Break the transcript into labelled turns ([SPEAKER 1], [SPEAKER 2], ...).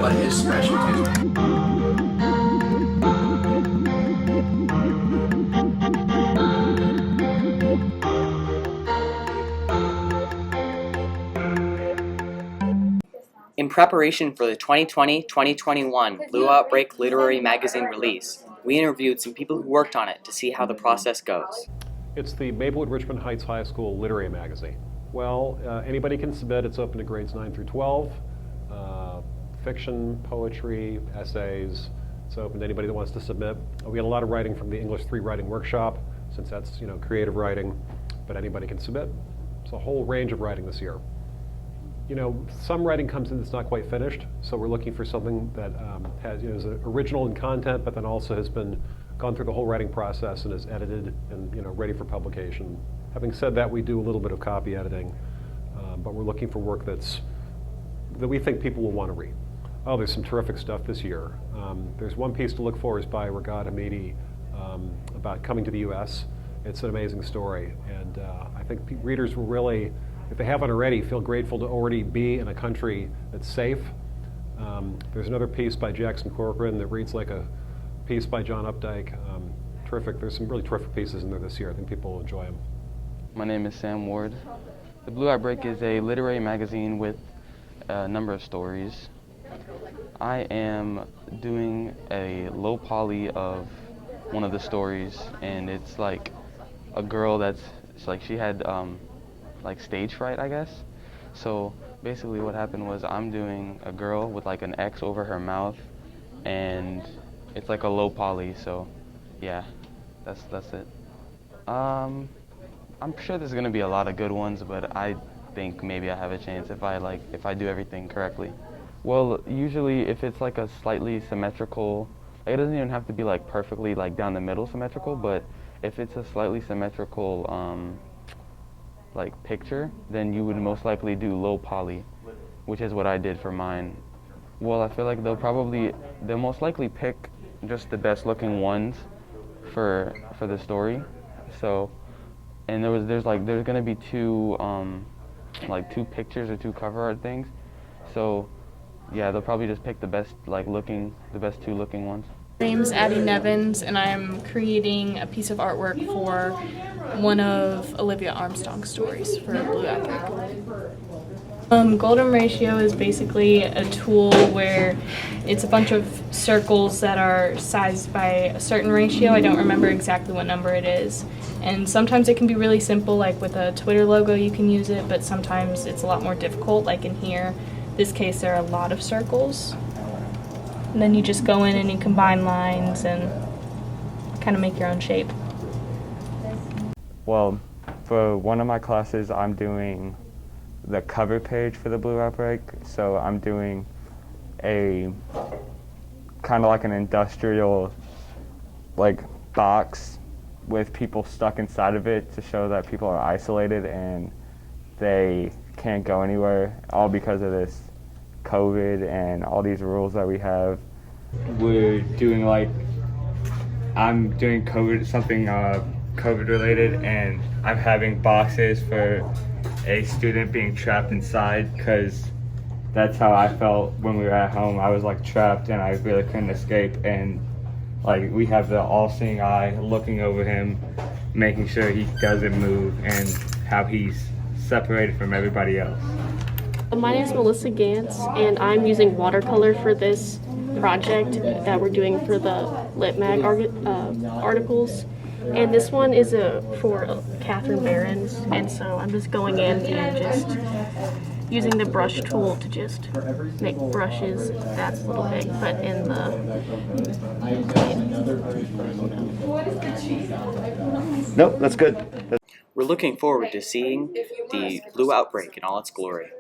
[SPEAKER 1] What is special too?
[SPEAKER 2] In preparation for the 2020-2021 Blue Outbreak Literary Magazine release, we interviewed some people who worked on it to see how the process goes.
[SPEAKER 3] It's the Maplewood Richmond Heights High School Literary Magazine. Well, anybody can submit. It's open to grades 9 through 12. Fiction, poetry, essays. It's open to anybody that wants to submit. We had a lot of writing from the English 3 Writing Workshop, since that's creative writing, but anybody can submit. It's a whole range of writing this year. Some writing comes in that's not quite finished, so we're looking for something that is original in content, but then also has been gone through the whole writing process and is edited and ready for publication. Having said that, we do a little bit of copy editing, but we're looking for work that we think people will want to read. Oh, there's some terrific stuff this year. There's one piece to look for is by Regard Hamidi about coming to the U.S. It's an amazing story, and I think readers will really, if they haven't already, feel grateful to already be in a country that's safe. There's another piece by Jackson Corcoran that reads like a piece by John Updike. Terrific. There's some really terrific pieces in there this year. I think people will enjoy them.
[SPEAKER 4] My name is Sam Ward. The Blue Outbreak is a literary magazine with a number of stories. I am doing a low poly of one of the stories, and it's like a girl she had like stage fright, I guess. So basically what happened was I'm doing a girl with like an X over her mouth, and it's like a low poly, so yeah, that's it. I'm sure there's gonna be a lot of good ones, but I think maybe I have a chance if I do everything correctly. Well, usually if it's like a slightly symmetrical, it doesn't even have to be like perfectly like down the middle symmetrical, but if it's a slightly symmetrical like picture, then you would most likely do low poly, which is what I did for mine. Well, I feel like they'll most likely pick just the best looking ones for the story. So, and there's gonna be two pictures or two cover art things. So yeah, they'll probably just pick the best two looking ones.
[SPEAKER 5] My name is Addie Nevins, and I'm creating a piece of artwork for one of Olivia Armstrong's stories for Blue Outbreak. Golden ratio is basically a tool where it's a bunch of circles that are sized by a certain ratio. I don't remember exactly what number it is. And sometimes it can be really simple, like with a Twitter logo you can use it, but sometimes it's a lot more difficult, like in here. In this case, there are a lot of circles. And then you just go in and you combine lines and kind of make your own shape.
[SPEAKER 6] Well, for one of my classes, I'm doing the cover page for the Blue Outbreak. So I'm doing a kind of like an industrial box with people stuck inside of it to show that people are isolated and they can't go anywhere, all because of this COVID and all these rules that we have.
[SPEAKER 7] We're doing I'm doing something COVID related, and I'm having boxes for a student being trapped inside, because that's how I felt when we were at home. I was trapped and I really couldn't escape, and we have the all-seeing eye looking over him, making sure he doesn't move and how he's separated from everybody else.
[SPEAKER 8] My name is Melissa Gantz, and I'm using watercolor for this project that we're doing for the Lit Mag articles. And this one is for Catherine Barron's, and so I'm just going in and just using the brush tool to just make brushes. That's a little big, but in the...
[SPEAKER 9] Nope, that's good.
[SPEAKER 2] We're looking forward to seeing the Blue Outbreak in all its glory.